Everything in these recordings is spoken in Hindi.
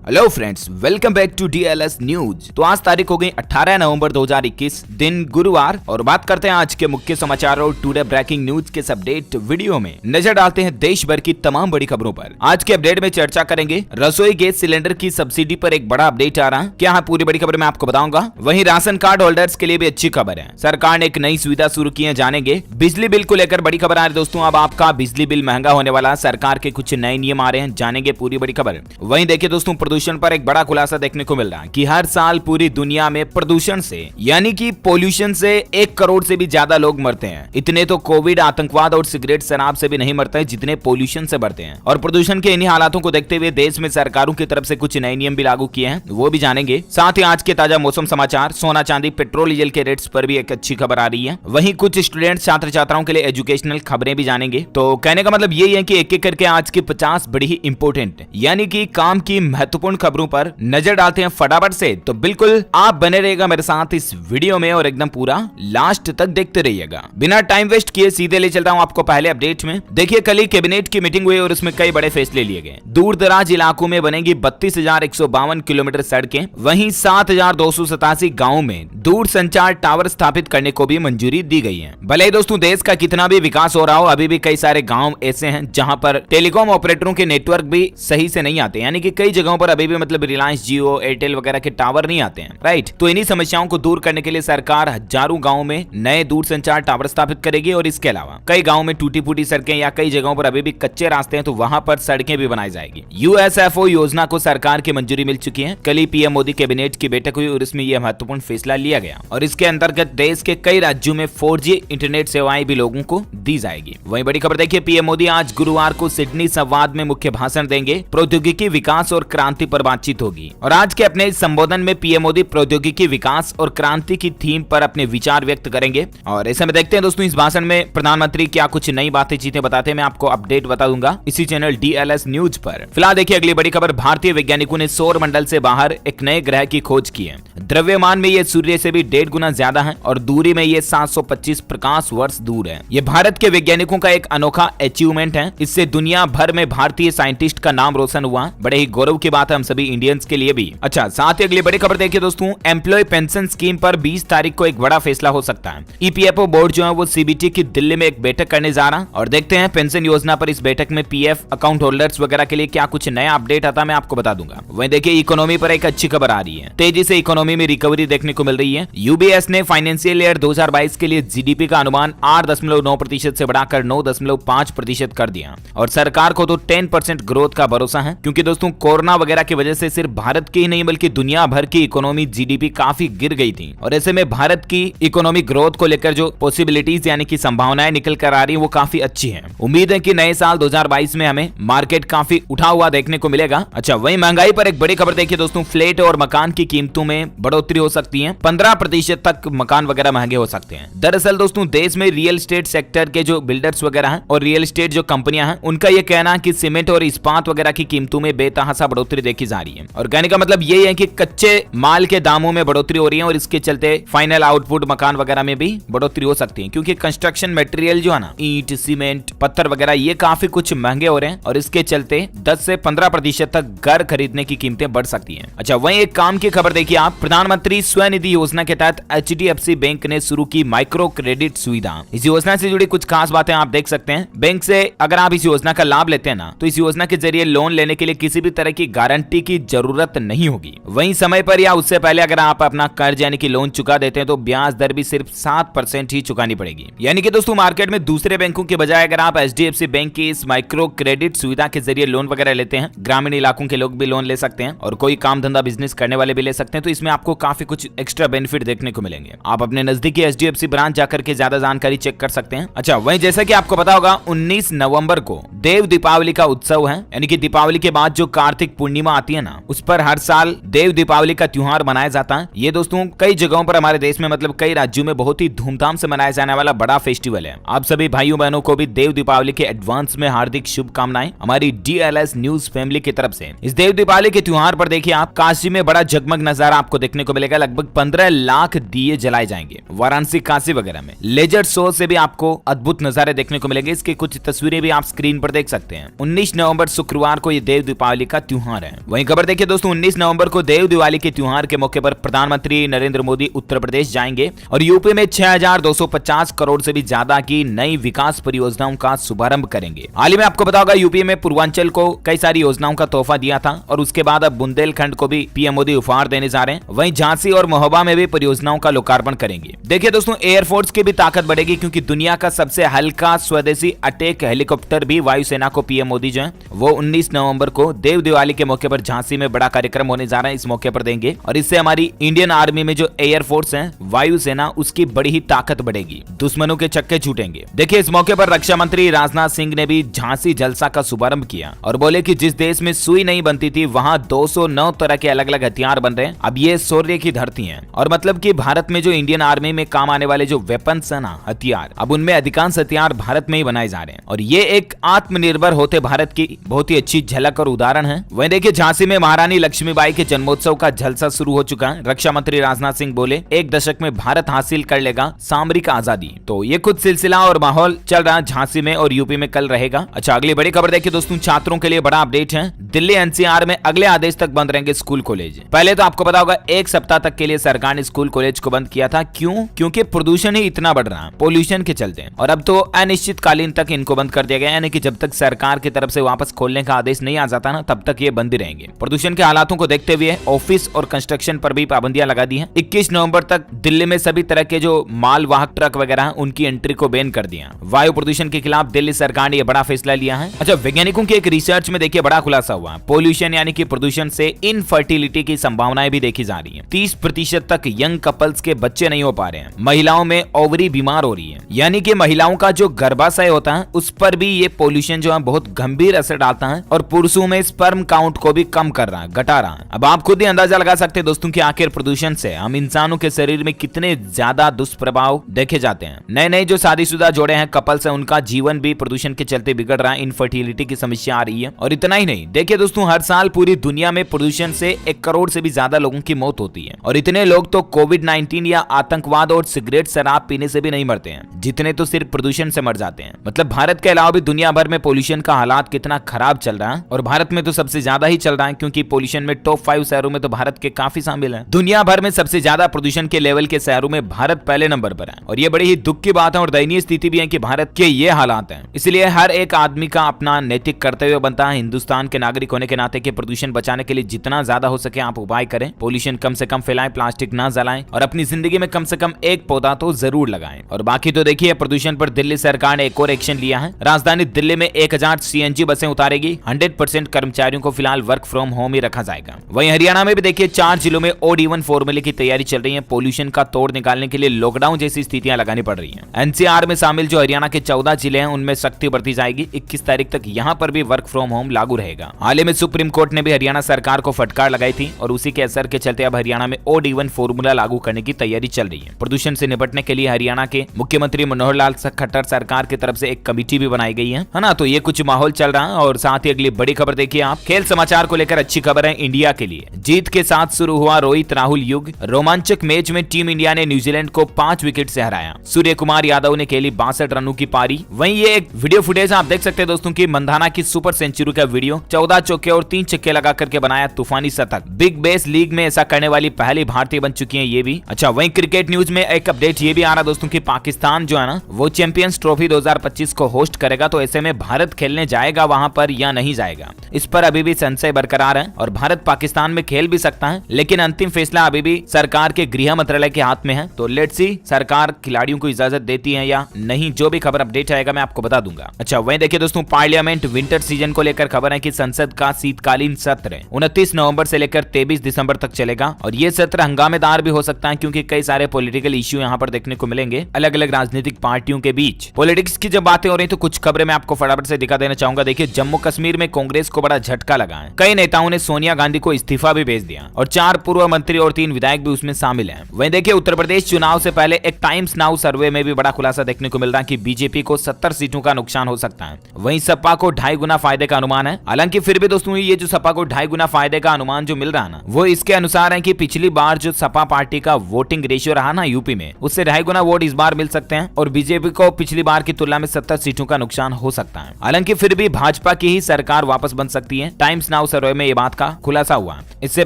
Hello friends, welcome back to DLS news. तो आज तारीख हो गई 18 नवंबर 2021, दिन गुरुवार, और बात करते हैं आज के मुख्य समाचार और टुडे ब्रेकिंग न्यूज के अपडेट वीडियो में नजर डालते हैं देश भर की तमाम बड़ी खबरों पर। आज के अपडेट में चर्चा करेंगे रसोई गैस सिलेंडर की सब्सिडी पर एक बड़ा अपडेट आ रहा है। क्या पूरी बड़ी खबर मैं आपको बताऊंगा। वहीं राशन कार्ड होल्डर्स के लिए भी अच्छी खबर है, सरकार ने एक नई सुविधा शुरू की है, जानेंगे। बिजली बिल को लेकर बड़ी खबर आ रही है दोस्तों, अब आपका बिजली बिल महंगा होने वाला, सरकार के कुछ नए नियम आ रहे हैं, जानेंगे पूरी बड़ी खबर। वहीं देखिए दोस्तों, प्रदूषण पर एक बड़ा खुलासा देखने को मिल रहा है कि हर साल पूरी दुनिया में प्रदूषण से यानी कि पोल्यूशन से 1 करोड़ से भी ज्यादा लोग मरते हैं। इतने तो कोविड, आतंकवाद और सिगरेट शराब से भी नहीं मरते हैं जितने पोल्यूशन से मरते हैं। और प्रदूषण के इन्हीं हालातों को देखते हुए देश में सरकारों की तरफ से कुछ नए नियम भी लागू किए हैं, वो भी जानेंगे। साथ ही आज के ताजा मौसम समाचार, सोना चांदी, पेट्रोल डीजल के रेट्स पर भी एक अच्छी खबर आ रही है। वहीं कुछ स्टूडेंट छात्र छात्राओं के लिए एजुकेशनल खबरें भी जानेंगे। तो कहने का मतलब यही है कि एक एक करके आज की 50 बड़ी ही इंपोर्टेंट यानी कि काम की महत्वपूर्ण खबरों पर नजर डालते हैं फटाफट से। तो बिल्कुल आप बने रहेगा मेरे साथ इस वीडियो में और एकदम पूरा लास्ट तक देखते रहिएगा। बिना टाइम वेस्ट किए सीधे ले चलता हूं आपको पहले अपडेट में। देखिए, कल ही कैबिनेट की मीटिंग हुई और उसमें कई बड़े फैसले लिए गए। दूर दराज इलाकों में बनेगी 32,152 किलोमीटर सड़कें। वहीं 7,287 गाँव में दूर संचार टावर स्थापित करने को भी मंजूरी दी गई है। भले ही दोस्तों देश का कितना भी विकास हो रहा हो, अभी भी कई सारे गाँव ऐसे हैं जहाँ पर टेलीकॉम ऑपरेटरों के नेटवर्क भी सही से नहीं आते, यानी कि कई जगहों पर अभी भी मतलब रिलायंस, जियो, एयरटेल वगैरह के टावर नहीं आते हैं, राइट। तो इन्हीं समस्याओं को दूर करने के लिए सरकार हजारों गांवों में नए दूर संचार टावर स्थापित करेगी। और इसके अलावा कई गांवों में टूटी फूटी सड़कें या कई जगहों पर अभी भी कच्चे रास्ते हैं, तो वहां पर सड़कें भी बनाई जाएगी। यूएसएफओ योजना को सरकार की मंजूरी मिल चुकी है। कल ही पीएम मोदी कैबिनेट की बैठक हुई और इसमें यह महत्वपूर्ण फैसला लिया गया और इसके अंतर्गत देश के कई राज्यों में 4G इंटरनेट सेवाएं भी लोगों को दी जाएगी। वहीं बड़ी खबर देखिए, पीएम मोदी आज गुरुवार को सिडनी संवाद में मुख्य भाषण देंगे। प्रौद्योगिकी विकास और क्रांति पर बातचीत होगी। और आज के अपने इस संबोधन में पीएम मोदी प्रौद्योगिकी विकास और क्रांति की थीम पर अपने विचार व्यक्त करेंगे। और ऐसे में देखते हैं दोस्तों इस भाषण में प्रधानमंत्री क्या कुछ नई बातें चीजें बताते हैं, मैं आपको अपडेट बता दूंगा इसी चैनल डीएलएस न्यूज पर। फिलहाल देखिए अगली बड़ी खबर, भारतीय वैज्ञानिकों ने सौर मंडल से बाहर एक नए ग्रह की खोज की है। द्रव्यमान में ये सूर्य से भी 1.5 गुना ज्यादा है और दूरी में ये 725 प्रकाश वर्ष दूर है। ये भारत के वैज्ञानिकों का एक अनोखा अचीवमेंट है। इससे दुनिया भर में भारतीय साइंटिस्ट का नाम रोशन हुआ। बड़े ही गौरव की बात है हम सभी इंडियंस के लिए भी। अच्छा, साथ ही अगली बड़ी खबर देखिए दोस्तों, एम्प्लॉय पेंशन स्कीम पर 20 तारीख को एक बड़ा फैसला हो सकता है। ईपीएफओ बोर्ड जो है वो सीबीटी की दिल्ली में एक बैठक करने जा रहा है और देखते हैं पेंशन योजना पर इस बैठक में पीएफ अकाउंट होल्डर्स वगैरह के लिए क्या कुछ नया अपडेट आता है, मैं आपको बता दूंगा। वहीं देखिए इकोनॉमी पर एक अच्छी खबर आ रही है, तेजी से इकोनॉमी में रिकवरी देखने को मिल रही है। यूबीएस ने फाइनेंशियल ईयर 2022 के लिए जीडीपी का अनुमान 8.9% से बढ़ाकर 9.5% कर दिया और सरकार को तो 10% ग्रोथ का भरोसा है, क्योंकि दोस्तों कोरोना वगैरह की वजह से सिर्फ भारत की ही नहीं बल्कि दुनिया भर की इकोनॉमी जीडीपी काफी गिर गई थी। और ऐसे में भारत की इकोनॉमिक ग्रोथ को लेकर जो पॉसिबिलिटीज यानी कि संभावनाएं निकल कर आ रही है वो काफी अच्छी है। उम्मीद है कि नए साल 2022 में हमें मार्केट काफी उठा हुआ देखने को मिलेगा। अच्छा, वहीं महंगाई पर एक बड़ी खबर देखिए दोस्तों, फ्लैट और मकान की कीमतों में बढ़ोतरी हो सकती है। 15% तक मकान वगैरह महंगे हो सकते हैं। दरअसल दोस्तों देश में रियल एस्टेट सेक्टर के जो बिल्डर्स वगैरह हैं और रियल एस्टेट जो कंपनियां हैं, उनका यह कहना है कि सीमेंट और इस्पात वगैरह की कीमतों में बेतहाशा बढ़ोतरी देखी जा रही है। और कहने का मतलब यही है कि कच्चे माल के दामों में बढ़ोतरी हो रही है और इसके चलते फाइनल आउटपुट मकान वगैरह में भी बढ़ोतरी हो सकती है, क्योंकि कंस्ट्रक्शन मटेरियल जो है ना, ईंट, सीमेंट, पत्थर वगैरह ये काफी कुछ महंगे हो रहे हैं और इसके चलते 10 से 15% तक घर खरीदने की कीमतें बढ़ सकती हैं। अच्छा, वहीं एक काम की खबर देखिए आप, प्रधानमंत्री स्वनिधि योजना के तहत एचडीएफसी बैंक ने शुरू की माइक्रो क्रेडिट सुविधा। इस योजना से जुड़ी कुछ खास बातें आप देख सकते हैं। बैंक से अगर आप इस योजना का लाभ लेते हैं ना, तो इस योजना के जरिए लोन लेने के लिए किसी भी तरह की गारंटी की जरूरत नहीं होगी। वहीं समय पर या उससे पहले अगर आप अपना कर्ज यानी कि लोन चुका देते हैं तो ब्याज दर भी सिर्फ 7% ही चुकानी पड़ेगी। यानी कि दोस्तों मार्केट में दूसरे बैंकों के बजाय अगर आप एचडीएफसी बैंक की इस माइक्रो क्रेडिट सुविधा के जरिए लोन वगैरह लेते हैं, ग्रामीण इलाकों के लोग भी लोन ले सकते हैं और कोई काम धंधा बिजनेस करने वाले भी ले सकते हैं, तो इसमें आपको काफी कुछ एक्स्ट्रा बेनिफिट देखने को मिलेंगे। आप अपने नजदीकी एचडीएफसी ब्रांच जाकर के ज्यादा जानकारी चेक कर सकते हैं। अच्छा, वहीं जैसा कि आपको पता होगा 19 नवंबर को देव दीपावली का उत्सव है, यानी कि दीपावली के बाद जो कार्तिक पूर्णिमा आती है ना, उस पर हर साल देव दीपावली का त्योहार मनाया जाता है। ये दोस्तों कई जगहों पर हमारे देश में मतलब कई राज्यों में बहुत ही धूमधाम से मनाया जाने वाला बड़ा फेस्टिवल है। आप सभी भाइयों बहनों को भी देव दीपावली के एडवांस में हार्दिक शुभकामनाएं हमारी डीएलएस न्यूज फैमिली की तरफ से। इस देव दीपावली के त्योहार पर देखिए आप, काशी में बड़ा जगमग नजारा आपको देखने को मिलेगा। लगभग 15 लाख दिए जलाए जाएंगे। वाराणसी, काशी वगैरह में लेजर शो से भी आपको अद्भुत नजारे देखने को मिलेंगे। इसकी कुछ तस्वीरें भी आप स्क्रीन पर देख सकते हैं। 19 नवंबर शुक्रवार को ये देव दीपावली का त्योहार है। हैं। वहीं खबर देखिए दोस्तों, 19 नवंबर को देव दिवाली के त्योहार के मौके पर प्रधानमंत्री नरेंद्र मोदी उत्तर प्रदेश जाएंगे और यूपी में 6250 करोड़ से भी ज्यादा की नई विकास परियोजनाओं का शुभारंभ करेंगे। हाल ही में आपको पता होगा यूपी में पूर्वांचल को कई सारी योजनाओं का तोहफा दिया था और उसके बाद अब बुंदेलखंड को भी पीएम मोदी उपहार देने जा रहे हैं। वहीं झांसी और महोबा में भी परियोजनाओं का लोकार्पण करेंगे। देखिए दोस्तों, एयरफोर्स की भी ताकत बढ़ेगी क्योंकि दुनिया का सबसे हल्का स्वदेशी अटैक हेलीकॉप्टर भी वायुसेना को पीएम मोदी जो है वो 19 नवंबर को देव दिवाली के मौके पर झांसी में बड़ा कार्यक्रम होने जा रहा है, इस मौके पर देंगे और इससे हमारी इंडियन आर्मी में जो एयरफोर्स है वायुसेना उसकी बड़ी ही ताकत बढ़ेगी, दुश्मनों के चक्के छूटेंगे। देखिए इस मौके पर रक्षा मंत्री राजनाथ सिंह ने भी झांसी जलसा का शुभारंभ किया और बोले कि जिस देश में सुई नहीं बनती थी वहां 209 तरह के अलग अलग हथियार बन रहे हैं। अब ये शौर्य की धरती है और मतलब कि भारत में जो इंडियन आर्मी में काम आने वाले जो वेपन्स है ना, हथियार, अब उनमें अधिकांश हथियार भारत में ही बनाए जा रहे हैं और ये एक आत्मनिर्भर होते भारत की बहुत ही अच्छी झलक और उदाहरण है। वहीं देखिए झांसी में महारानी लक्ष्मीबाई के जन्मोत्सव का जलसा शुरू हो चुका है। रक्षा मंत्री राजनाथ सिंह बोले एक दशक में भारत हासिल कर लेगा सामरिक आजादी। तो ये कुछ सिलसिला और माहौल चल रहा है झांसी में और यूपी में कल रहेगा। अच्छा, अगली बड़ी खबर देखिए दोस्तों, छात्रों के लिए बड़ा अपडेट है। दिल्ली एनसीआर में अगले आदेश तक बंद रहेंगे स्कूल कॉलेज। पहले तो आपको पता होगा एक सप्ताह तक के लिए सरकार ने स्कूल कॉलेज को बंद किया था। क्यों? क्योंकि प्रदूषण ही इतना बढ़ रहा है पोल्यूशन के चलते, और अब तो अनिश्चितकालीन तक इनको बंद कर दिया गया, यानी कि जब तक सरकार की तरफ से वापस खोलने का आदेश नहीं आ जाता ना तब तक ये बंद ही रहेंगे। प्रदूषण के हालातों को देखते हुए ऑफिस और कंस्ट्रक्शन पर भी पाबंदियां लगा दी है। 21 नवंबर तक दिल्ली में सभी तरह के जो मालवाहक ट्रक वगैरह हैं उनकी एंट्री को बैन कर दिया। वायु प्रदूषण के खिलाफ दिल्ली सरकार ने यह बड़ा फैसला लिया है। अच्छा, वैज्ञानिकों की एक रिसर्च में देखिए बड़ा खुलासा हुआ, पोल्यूशन यानी कि प्रदूषण से इनफर्टिलिटी की संभावनाएं भी देखी जा रही है। 30% तक यंग कपल्स के बच्चे नहीं हो पा रहे हैं। महिलाओं में ओवरी बीमार हो रही है, यानी कि महिलाओं का जो गर्भाशय होता है उस पर भी ये पोल्यूशन जो है बहुत गंभीर असर डालता है और पुरुषों में स्पर्म काउंट को भी कम कर रहा है, घटा रहा है। अब आप खुद ही अंदाजा लगा सकते हैं दोस्तों कि आखिर प्रदूषण से हम इंसानों के शरीर में कितने ज्यादा दुष्प्रभाव देखे जाते हैं। नए नए जो शादीशुदा जोड़े हैं, कपल्स हैं, उनका जीवन भी प्रदूषण के चलते बिगड़ रहा है, इनफर्टिलिटी की समस्या आ रही है। और इतना ही नहीं, देखिए दोस्तों, हर साल पूरी दुनिया में प्रदूषण से 1 करोड़ से भी ज्यादा लोगों की मौत होती है और इतने लोग तो कोविड-19 या आतंकवाद और सिगरेट शराब पीने से भी नहीं मरते हैं, जितने तो सिर्फ प्रदूषण से मर जाते हैं। मतलब भारत के अलावा भी दुनिया भर में पोल्यूशन का हालात कितना खराब चल रहा है और भारत में तो सबसे ज्यादा ही चल रहा है क्योंकि पोल्यूशन में टॉप 5 शहरों में तो भारत के काफी शामिल है। दुनिया भर में सबसे ज्यादा प्रदूषण के लेवल के शहरों में भारत पहले नंबर पर है और ये बड़ी ही दुख की बात है और दयनीय स्थिति भी है कि भारत के ये हालात हैं। इसलिए हर एक आदमी का अपना नैतिक कर्तव्य बनता है हिंदुस्तान के नागरिक होने के नाते कि प्रदूषण बचाने के लिए जितना ज्यादा हो सके आप उपाय करें, पोल्यूशन कम से कम फैलाएं, प्लास्टिक ना जलाएं और अपनी जिंदगी में कम से कम एक पौधा तो जरूर लगाएं। और बाकी तो देखिए, प्रदूषण पर दिल्ली सरकार ने एक और एक्शन लिया है। राजधानी दिल्ली में 1000 सीएनजी बसें उतारेगी। 100% कर्मचारियों को फिलहाल वर्क फ्रॉम होम ही रखा जाएगा। वहीं हरियाणा में भी देखिए 4 जिलों में ओड इवन फॉर्मूले की तैयारी चल रही है। पोल्यूशन का तोड़ निकालने के लिए लॉकडाउन जैसी स्थितियां लगानी पड़ रही हैं। एनसीआर में शामिल जो हरियाणा के 14 जिले हैं उनमें सख्ती बरती जाएगी। 21 तारीख तक यहां पर भी वर्क फ्रॉम होम लागू रहेगा। हाल ही में सुप्रीम कोर्ट ने भी हरियाणा सरकार को फटकार लगाई थी और उसी के असर के चलते अब हरियाणा में ओड इवन फॉर्मूला लागू करने की तैयारी चल रही है। प्रदूषण से निपटने के लिए हरियाणा के मुख्यमंत्री मनोहर लाल खट्टर सरकार की तरफ से एक कमेटी भी बनाई गई है ना। तो ये कुछ माहौल चल रहा है और साथ ही अगली बड़ी खबर देखिए आप। खेल समाचार को लेकर अच्छी खबर है इंडिया के लिए। जीत के साथ शुरू हुआ रोहित राहुल युग। रोमांचक मैच में टीम इंडिया ने न्यूजीलैंड को 5 विकेट से हराया। सूर्य कुमार यादव ने खेली 62 रनों की पारी। वहीं ये एक वीडियो फुटेज आप देख सकते हैं दोस्तों की मंधाना की सुपर सेंचुरी का वीडियो। 14 चौके और 3 छक्के लगा करके बनाया तूफानी शतक। बिग बैश लीग में ऐसा करने वाली पहली भारतीय बन चुकी है ये भी। अच्छा, वहीं क्रिकेट न्यूज में एक अपडेट ये भी आ रहा दोस्तों की पाकिस्तान जो है ना वो चैंपियंस ट्रॉफी 2025 को होस्ट करेगा। तो ऐसे में भारत खेलने जाएगा वहां पर या नहीं जाएगा, इस पर अभी भी संशय बरकरार है और भारत पाकिस्तान में खेल भी सकता है, लेकिन अंतिम फैसला अभी भी सरकार के गृह मंत्रालय के हाथ में है। तो लेट्स सी सरकार खिलाड़ियों को इजाजत देती है या नहीं। जो भी खबर अपडेट आएगा मैं आपको बता दूंगा। अच्छा, वहीं देखिए दोस्तों, पार्लियामेंट विंटर सीजन को लेकर खबर है कि संसद का शीतकालीन सत्र 29 नवंबर से लेकर 23 दिसंबर तक चलेगा और ये सत्र हंगामेदार भी हो सकता है क्योंकि कई सारे पॉलिटिकल इश्यू यहाँ पर देखने को मिलेंगे अलग अलग राजनीतिक पार्टियों के बीच। पॉलिटिक्स की जब बातें हो रही तो कुछ खबरें मैं आपको फटाफट से दिखा देना चाहूंगा। देखिए, जम्मू कश्मीर में कांग्रेस को बड़ा झटका लगा है। कई नेताओं ने सोनिया गांधी को इस्तीफा भी भेज दिया और 4 पूर्व मंत्री और 3 विधायक भी उसमें शामिल हैं। वहीं देखिए, उत्तर प्रदेश चुनाव से पहले एक टाइम्स नाउ सर्वे में भी बड़ा खुलासा देखने को मिल रहा है कि बीजेपी को 70 सीटों का नुकसान हो सकता है। वहीं सपा को 2.5 गुना फायदे का अनुमान है। हालांकि फिर भी दोस्तों ये जो सपा को 2.5 गुना फायदे का अनुमान जो मिल रहा है ना वो इसके अनुसार है कि पिछली बार जो सपा पार्टी का वोटिंग रेशियो रहा ना यूपी में उससे 2.5 गुना वोट इस बार मिल सकते हैं और बीजेपी को पिछली बार की तुलना में 70 सीटों का नुकसान हो सकता है। हालांकि फिर भी भाजपा की ही सरकार वापस बन सकती है। टाइम्स नाउ चुनाव सर्वे में ये बात का खुलासा हुआ। इससे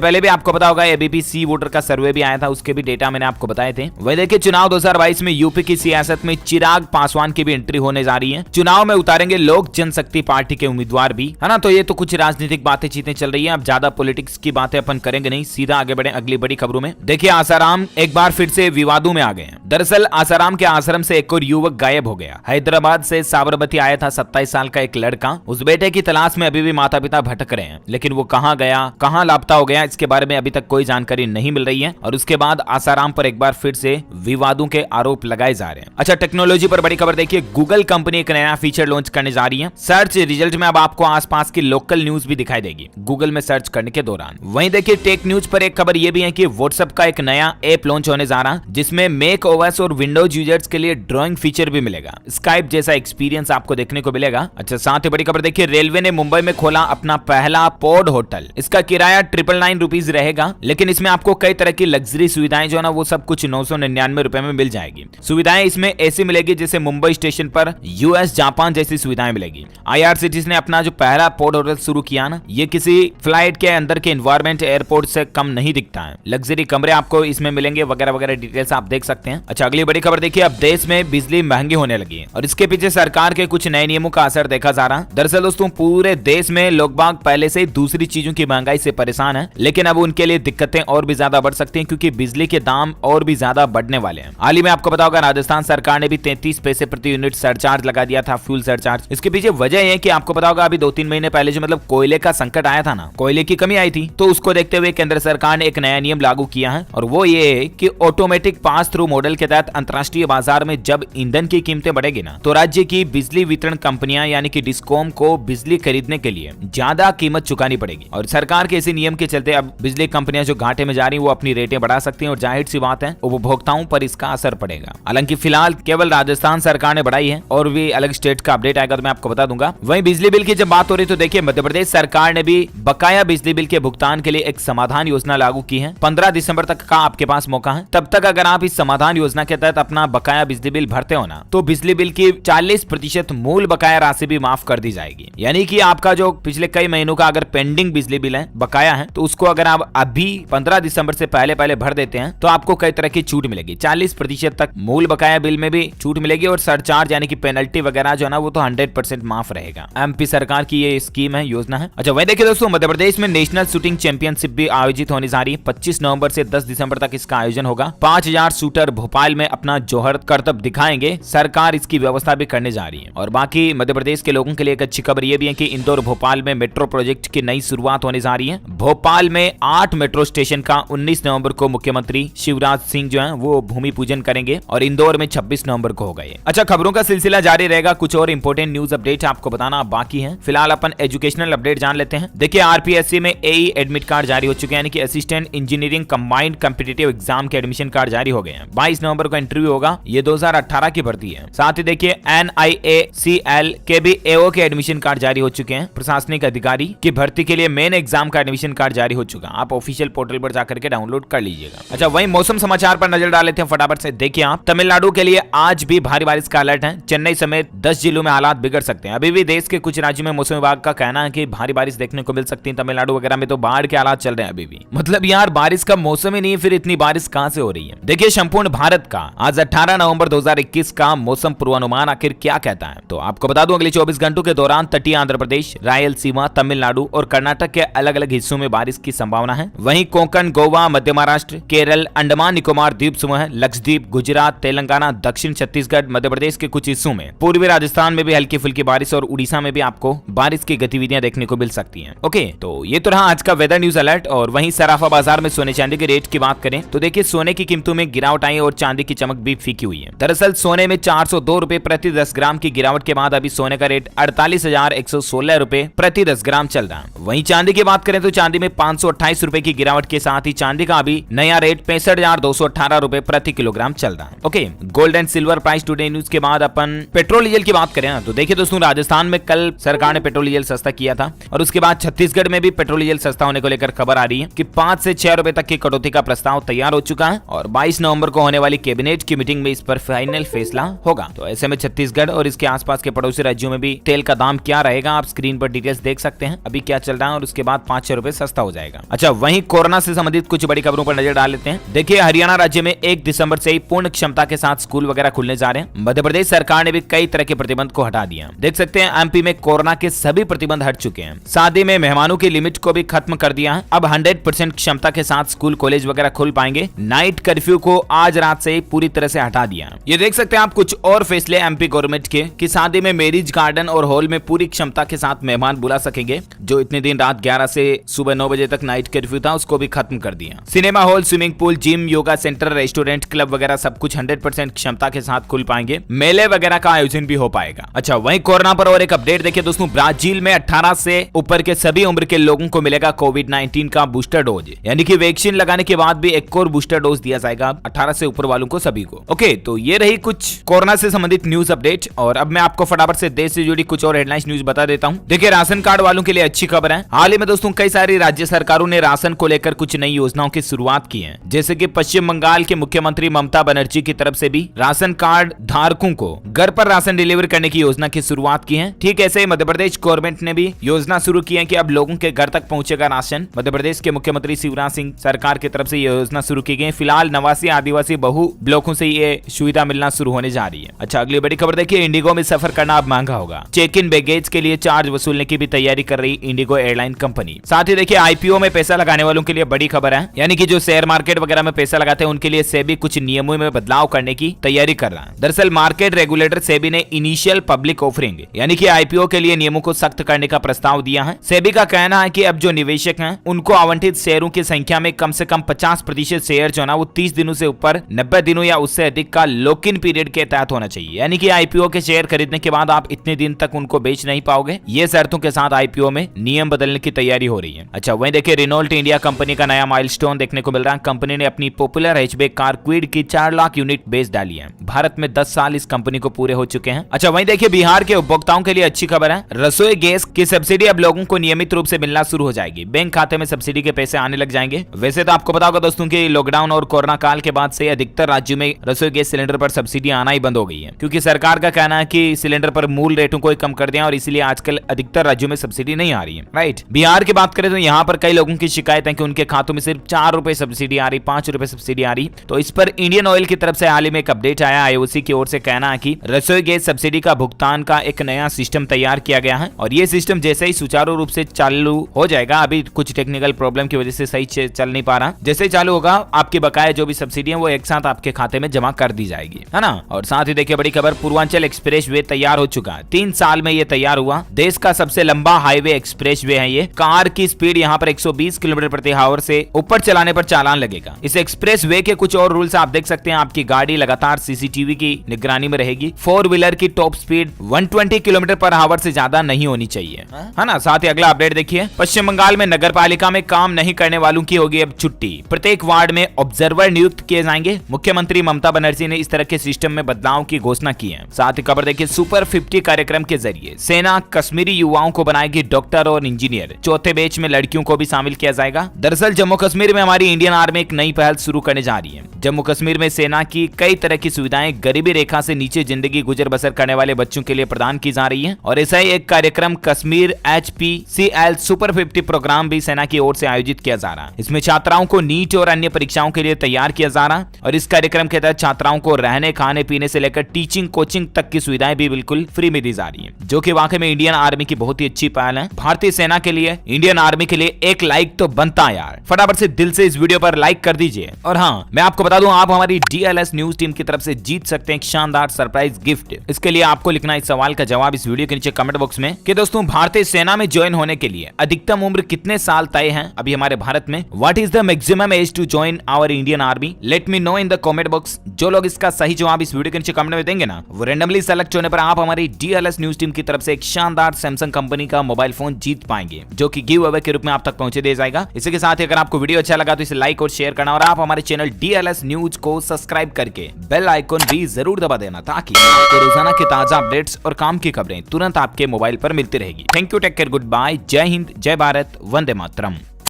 पहले भी आपको पता होगा एबीपी सी वोटर का सर्वे भी आया था, उसके भी डेटा मैंने आपको बताए थे। वही देखिए चुनाव 2022 में यूपी की सियासत में चिराग पासवान की भी एंट्री होने जा रही है। चुनाव में उतारेंगे लोक जनशक्ति पार्टी के उम्मीदवार भी, है ना। तो ये तो कुछ राजनीतिक बातें चीतें चल रही है, अब ज्यादा पॉलिटिक्स की बातें अपन करेंगे नहीं, सीधा आगे बढ़े अगली बड़ी खबरों में। देखिए आसाराम एक बार फिर से विवादों में आ गए हैं। दरअसल आसाराम के आश्रम से एक और युवक गायब हो गया। हैदराबाद से साबरमती आया था 27 साल का एक लड़का। उस बेटे की तलाश में अभी भी माता पिता भटक रहे हैं, लेकिन वो कहां गया, कहां लापता हो गया, इसके बारे में अभी तक कोई जानकारी नहीं मिल रही है। और उसके बाद आसाराम पर एक बार फिर से विवादों के आरोप लगाए जा रहे हैं। अच्छा, टेक्नोलॉजी पर बड़ी खबर देखिए, गूगल कंपनी एक नया फीचर लॉन्च करने जा रही है। सर्च रिजल्ट में अब आपको आसपास की लोकल न्यूज भी दिखाई देगी गूगल में सर्च करने के दौरान। वहीं देखिए टेक न्यूज पर एक खबर यह भी है कि व्हाट्सएप का एक नया ऐप लॉन्च होने जा रहा है, जिसमें मैक ओएस और विंडोज यूजर्स के लिए ड्राइंग फीचर भी मिलेगा। स्काइप जैसा एक्सपीरियंस आपको देखने को मिलेगा। अच्छा, साथ ही बड़ी खबर देखिए, रेलवे ने मुंबई में खोला अपना पहला पॉड होटल। इसका किराया 999 रुपीज रहेगा, लेकिन इसमें आपको कई तरह की लग्जरी सुविधाएं जो है ना वो सब कुछ 999 रुपए में मिल जाएगी। सुविधाएं इसमें ऐसी मिलेगी जैसे मुंबई स्टेशन पर यूएस जापान जैसी सुविधाएं मिलेगी। आईआरसीटीसी ने अपना जो पहला पॉड होटल शुरू किया ना, ये किसी फ्लाइट के अंदर के एनवायरमेंट एयरपोर्ट से कम नहीं दिखता है। लग्जरी कमरे आपको इसमें मिलेंगे वगैरह वगैरह, डिटेल्स आप देख सकते हैं। अच्छा, अगली बड़ी खबर देखिए, अब देश में बिजली महंगी होने लगी है और इसके पीछे सरकार के कुछ नए नियमों का असर देखा जा रहा है। दरअसल दोस्तों पूरे देश में लोग बाग पहले से दूसरी चीजों की महंगाई से परेशान है, लेकिन अब उनके लिए दिक्कतें और भी ज्यादा बढ़ सकती हैं क्योंकि बिजली के दाम और भी ज्यादा बढ़ने वाले हैं। हाल ही में आपको पता होगा राजस्थान सरकार ने भी 33 पैसे प्रति यूनिट सरचार्ज लगा दिया था, फ्यूल सरचार्ज। इसके पीछे वजह यह है कि आपको पता होगा अभी 2-3 महीने पहले जो मतलब कोयले का संकट आया था ना, कोयले की कमी आई थी, तो उसको देखते हुए केंद्र सरकार ने एक नया नियम लागू किया है और वो ये है कि ऑटोमेटिक पास थ्रू मॉडल के तहत अंतरराष्ट्रीय बाजार में जब ईंधन की कीमतें बढ़ेगी ना, तो राज्य की बिजली वितरण कंपनियां यानी कि डिस्कॉम को बिजली खरीदने के लिए ज्यादा कीमत चुकानी पड़ेगी। और सरकार के इसी नियम के चलते अब बिजली कंपनियां जो घाटे में जा रही हैं वो अपनी रेटें बढ़ा सकती हैं और जाहिर सी बात है उपभोक्ताओं पर इसका असर पड़ेगा। हालांकि फिलहाल केवल राजस्थान सरकार ने बढ़ाई है और भी अलग स्टेट का अपडेट आएगा तो मैं आपको बता दूंगा। वहीं बिजली बिल की जब बात हो रही तो देखिए मध्य प्रदेश सरकार ने भी बकाया बिजली बिल के भुगतान के लिए एक समाधान योजना लागू की है। 15 दिसंबर तक का आपके पास मौका है। तब तक अगर आप इस समाधान योजना के तहत अपना बकाया बिजली बिल भरते हो ना, तो बिजली बिल की 40% मूल बकाया राशि भी माफ कर दी जाएगी। यानी कि आपका जो पिछले कई महीनों का अगर पेंडिंग बिजली बिल है, बकाया है, तो उसको अगर आप अभी 15 दिसंबर से पहले भर देते हैं तो आपको कई तरह की छूट मिलेगी। 40% तक मूल बकाया बिल में भी छूट मिलेगी और सरचार्ज यानी कि पेनल्टी वगैरह जो है ना वो तो 100% माफ रहेगा। एमपी सरकार की ये स्कीम है, योजना है। अच्छा, वही देखिए दोस्तों मध्य प्रदेश में नेशनल शूटिंग चैंपियनशिप भी आयोजित होने जा रही है। 25 नवंबर से 10 दिसंबर तक इसका आयोजन होगा। 5000 शूटर भोपाल में अपना जौहर करतब दिखाएंगे। सरकार इसकी व्यवस्था भी करने जा रही है। और बाकी मध्य प्रदेश के लोगों के लिए एक अच्छी खबर यह भी है कि इंदौर भोपाल में मेट्रो प्रोजेक्ट की नई शुरुआत होने जा रही है। भोपाल में 8 मेट्रो स्टेशन का 19 नवंबर को मुख्यमंत्री शिवराज सिंह जो है वो भूमि पूजन करेंगे और इंदौर में 26 नवंबर को होगा ये। अच्छा, खबरों का सिलसिला जारी रहेगा। कुछ और इंपोर्टेंट न्यूज अपडेट आपको बताना बाकी है। फिलहाल अपन एजुकेशनल अपडेट जान लेते हैं। देखिए आरपीएससी में एई एडमिट कार्ड जारी हो चुके हैं, यानी कि assistant engineering combined competitive exam के एडमिशन कार्ड जारी हो गए हैं। 22 नवंबर को इंटरव्यू होगा। ये 2018 की भर्ती है। साथ ही देखिए NIACL के भी AO के एडमिशन कार्ड जारी हो चुके हैं। प्रशासनिक अधिकारी की भर्ती के लिए मेन एग्जाम का एडमिशन कार्ड जारी हो चुका। आप ऑफिशियल पोर्टल पर जाकर के डाउनलोड कर लीजिएगा। अच्छा, वहीं मौसम समाचार पर नजर डाल लेते हैं फटाफट से। देखिए आप तमिलनाडु के लिए आज भी भारी बारिश का अलर्ट है। चेन्नई समेत 10 जिलों में हालात बिगड़ सकते हैं। अभी भी देश के कुछ राज्यों में मौसम विभाग का कहना है कि भारी बारिश देखने को मिल सकती है। तमिलनाडु वगैरह में तो बाढ़ के हालात चल रहे हैं अभी भी। मतलब यार बारिश का मौसम ही नहीं, फिर इतनी बारिश कहां से हो रही है। देखिए संपूर्ण भारत का आज 18 नवंबर 2021 का मौसम पूर्वानुमान आखिर क्या कहता है, तो आपको बता दूं अगले 24 घंटों के दौरान तटीय आंध्र प्रदेश, रायलसीमा, तमिलनाडु और कर्नाटक के अलग अलग हिस्सों में बारिश की संभावना है। वहीं कोंकण, गोवा, मध्य महाराष्ट्र, केरल, अंडमान निकोबार द्वीप समूह, लक्षद्वीप, गुजरात, तेलंगाना, दक्षिण छत्तीसगढ़, मध्य प्रदेश के कुछ हिस्सों में, पूर्वी राजस्थान में भी हल्की फुल्की बारिश और उड़ीसा में भी आपको बारिश की गतिविधियां देखने को मिल सकती हैं। ओके, तो ये तो रहा आज का वेदर न्यूज अलर्ट। और वहीं सराफा बाजार में सोने चांदी के रेट की बात करें तो देखिए सोने की कीमतों में गिरावट आई और चांदी की चमक भी फीकी हुई है। दरअसल सोने में 402 रुपए प्रति 10 ग्राम की गिरावट के बाद अभी सोने का रेट 48,116 रुपए प्रति 10 ग्राम चल रहा है। वहीं चांदी की बात करें तो चांदी में 528 रुपए की गिरावट के साथ ही चांदी का भी नया रेट 65,218 रुपए प्रति किलोग्राम चल रहा है। Okay, gold and silver price today news के बाद अपन पेट्रोल डीजल की बात करें ना, तो देखिए दोस्तों, राजस्थान में कल सरकार ने पेट्रोल डीजल सस्ता किया था और उसके बाद छत्तीसगढ़ में भी पेट्रोल डीजल सस्ता होने को लेकर खबर आ रही है कि 5 से 6 रुपए तक की कटौती का प्रस्ताव तैयार हो चुका है और 22 नवंबर को होने वाली कैबिनेट की मीटिंग में इस पर फाइनल फैसला होगा। तो ऐसे में छत्तीसगढ़ और इसके आसपास के पड़ोसी राज्यों में भी तेल का दाम क्या रहेगा, आप स्क्रीन पर डिटेल्स देख सकते हैं अभी क्या चल रहा है और उसके बाद 5-6 रुपए सस्ता हो जाएगा। अच्छा, वहीं कोरोना से संबंधित कुछ बड़ी खबरों पर नजर डाल लेते हैं। देखिए, हरियाणा राज्य में 1 दिसंबर से ही पूर्ण क्षमता के साथ स्कूल वगैरह खुलने जा रहे हैं। मध्य प्रदेश सरकार ने भी कई तरह के प्रतिबंध को हटा दिया। देख सकते हैं एमपी में कोरोना के सभी प्रतिबंध हट चुके हैं। शादी में मेहमानों की लिमिट को भी खत्म कर दिया है। अब 100% क्षमता के साथ स्कूल कॉलेज वगैरह खुल पाएंगे। नाइट कर्फ्यू को आज रात से पूरी तरह से हटा दिया। ये देख सकते हैं आप कुछ और फैसले एमपी गवर्नमेंट के कि शादी में मैरिज गार्डन और हॉल में पूरी क्षमता के साथ मेहमान बुला सकेंगे। जो इतने दिन रात 11 से सुबह 9 बजे तक नाइट कर्फ्यू था उसको भी खत्म कर दिया। Cinema hall, swimming pool, gym, yoga centre, restaurant, club वगैरह सब कुछ 100% क्षमता के साथ खुल पाएंगे। मेले वगैरह का आयोजन भी हो पाएगा। अच्छा, वहीं कोरोना पर और एक अपडेट देखिए दोस्तों, ब्राजील में 18 से ऊपर के सभी उम्र के लोगों को मिलेगा कोविड-19 का बूस्टर डोज, यानी कि वैक्सीन लगाने के बाद भी एक और बूस्टर डोज दिया जाएगा 18 से ऊपर वालों को सभी को। ओके, तो ये रही कुछ कोरोना से संबंधित न्यूज अपडेट और अब मैं आपको फटाफट से देश से जुड़ी कुछ और हेडलाइंस न्यूज बता देता हूं। देखिए, राशन कार्ड वालों के लिए अच्छी खबर है। हाल ही में दोस्तों कई सारी राज्य सरकारों ने राशन को लेकर कुछ नई योजनाओं की शुरुआत की है, जैसे कि पश्चिम बंगाल के मुख्यमंत्री ममता बनर्जी की तरफ से भी राशन कार्ड धारकों को घर पर राशन डिलीवर करने की योजना की शुरुआत की है। ठीक ऐसे ही मध्य प्रदेश गवर्नमेंट ने भी योजना शुरू की है कि अब लोगों के घर तक पहुंचेगा राशन। मध्य प्रदेश के मुख्यमंत्री शिवराज सिंह सरकार की तरफ से यह योजना शुरू की गई। फिलहाल 89 आदिवासी बहु ब्लॉकों से ये सुविधा मिलना शुरू होने जा रही है। अच्छा, अगली बड़ी खबर देखिए, इंडिगो में सफर करना अब महंगा होगा। चेक इन बैगेज के लिए चार्ज वसूलने की भी तैयारी कर रही इंडिगो एयरलाइन कंपनी। साथ ही देखिए, आईपीओ में पैसा लगाने वालों के लिए बड़ी खबर है, यानी कि जो शेयर मार्केट वगैरह में पैसा लगाते हैं उनके लिए सेबी कुछ नियमों में बदलाव करने की तैयारी कर रहा है। दरअसल मार्केट रेगुलेटर सेबी ने इनिशियल पब्लिक ऑफरिंग यानी कि आईपीओ के लिए नियमों को सख्त करने का प्रस्ताव दिया है। सेबी का कहना है कि अब जो निवेशक हैं उनको आवंटित शेयरों की संख्या में कम से कम 50% शेयर जो है ना वो 30 दिनों से ऊपर 90 दिनों या उससे अधिक का लॉक इन पीरियड के तहत होना चाहिए, यानी कि आईपीओ के शेयर खरीदने के बाद आप इतने दिन तक उनको बेच नहीं पाओगे। ये शर्तों के साथ आईपीओ में नियम बदलने की तैयारी हो रही है। अच्छा, वहीं देखिए, रेनॉल्ट इंडिया कंपनी का नया माइलस्टोन देखने को मिल रहा है। कंपनी ने अपनी पॉपुलर हैचबैक कार क्विड की 4 लाख यूनिट बेच डाली है। भारत में 10 साल इस कंपनी को पूरे हो चुके हैं। अच्छा, वहीं देखिए, बिहार के उपभोक्ताओं के लिए अच्छी खबर है। रसोई गैस की सब्सिडी अब लोगों को नियमित रूप से मिलना शुरू हो जाएगी। बैंक खाते में सब्सिडी के पैसे आने लग जाएंगे। वैसे तो आपको पता होगा दोस्तों कि लॉकडाउन और कोरोना काल के बाद से अधिकतर राज्यों में रसोई गैस सिलेंडर पर सब्सिडी आना ही बंद हो गई है, क्योंकि सरकार का कहना है कि सिलेंडर पर मूल रेटों को कम कर दिया और इसलिए आजकल अधिकतर राज्यों में सब्सिडी नहीं आ रही है। राइट, बिहार की बात करें तो यहाँ पर कई लोगों की शिकायत है कि उनके खातों में सिर्फ 4 रुपए सब्सिडी आ रही, 5 रुपए सब्सिडी आ रही। तो इस पर इंडियन ऑयल की तरफ से हाल ही में एक अपडेट आया। आईओसी की ओर से कहना है कि रसोई गैस सब्सिडी का भुगतान का एक नया सिस्टम तैयार किया गया है और ये सिस्टम जैसे ही सुचारू रूप से चालू हो जाएगा, अभी कुछ टेक्निकल प्रॉब्लम की वजह से सही चल नहीं पा रहा, जैसे ही चालू होगा आपके बकाया जो भी सब्सिडी है वो एक साथ आपके खाते में जमा कर दी जाएगी, है ना। और साथ ही देखिए, बड़ी खबर, पूर्वांचल एक्सप्रेस वे तैयार हो चुका है। 3 साल में ये तैयार हुआ। देश का सबसे लंबा हाईवे एक्सप्रेस वे है ये। कार की स्पीड यहाँ पर 120 किलोमीटर प्रति आवर से ऊपर चलाने पर चालान लगेगा। इस एक्सप्रेस वे के कुछ और रूल्स आप देख सकते हैं। आपकी गाड़ी लगातार सीसीटीवी की निगरानी में रहेगी। 4 व्हीलर की top speed 120 kilometre per hour से ज्यादा नहीं होनी चाहिए, है ना। साथ ही अगला अपडेट देखिए, पश्चिम बंगाल में नगर पालिका में काम नहीं करने वालों की होगी अब छुट्टी। प्रत्येक वार्ड में ऑब्जर्वर नियुक्त किए जाएंगे। मुख्यमंत्री ममता बनर्जी ने इस तरह के सिस्टम में बदलाव की घोषणा की है। साथ ही खबर देखिए, सुपर 50 कार्यक्रम के जरिए सेना कश्मीरी युवाओं को बनाएगी डॉक्टर और इंजीनियर। चौथे बैच में लड़कियों को भी शामिल किया जाएगा। दरअसल जम्मू कश्मीर में हमारी इंडियन आर्मी एक नई पहल शुरू करने जा रही है। जम्मू कश्मीर में सेना की कई तरह की सुविधाएं गरीबी रेखा से नीचे जिंदगी गुजर बसर करने वाले बच्चों के लिए प्रदान की जा रही है और ऐसा ही एक कार्यक्रम कश्मीर HPCL सुपर 50 प्रोग्राम भी सेना की ओर से आयोजित किया जा रहा है। इसमें छात्राओं को नीट और अन्य परीक्षाओं के लिए तैयार किया जा रहा है और इस कार्यक्रम के तहत छात्राओं को रहने, खाने, पीने से लेकर टीचिंग, कोचिंग तक की सुविधाएं भी बिल्कुल फ्री में दी जा रही है, जो कि वाकई में इंडियन आर्मी की बहुत ही अच्छी पहल है। भारतीय सेना के लिए, इंडियन आर्मी के लिए एक लाइक तो बनता है यार। फटाफट से दिल से इस वीडियो पर लाइक कर दीजिए। और हाँ, मैं आपको बता दूं, आप हमारी DLS न्यूज टीम की तरफ से जीत सकते हैं एक शानदार सरप्राइज गिफ्ट। इसके लिए आपको लिखना है इस सवाल का जवाब इस वीडियो के नीचे कमेंट बॉक्स में कि दोस्तों, भारतीय सेना में ज्वाइन होने के लिए अधिकतम उम्र कितने साल तय है अभी हमारे भारत में। What is the maximum age to join our Indian army? Let me know in the comment box. जो लोग इसका सही जवाब इस वीडियो के नीचे कमेंट में देंगे ना, वो रैंडमली सेलेक्ट होने पर आप हमारी DLS न्यूज टीम की तरफ से एक शानदार सैमसंग कंपनी का मोबाइल फोन जीत पाएंगे, जो कि गिव अवे के रूप में आप तक पहुंचे दिया जाएगा। इसी के साथ ही अगर आपको वीडियो अच्छा लगा तो इसे लाइक और शेयर करना और आप हमारे चैनल DLS न्यूज को सब्सक्राइब करके बेल आइकन भी जरूर दबा देना ताकि आपको रोजाना के ताजा अपडेट्स और काम की खबरें तुरंत आपके मोबाइल पर मिलती रहेगी। Thank you, take care, goodbye, जय हिंद, जय भारत, वंदे मातरम।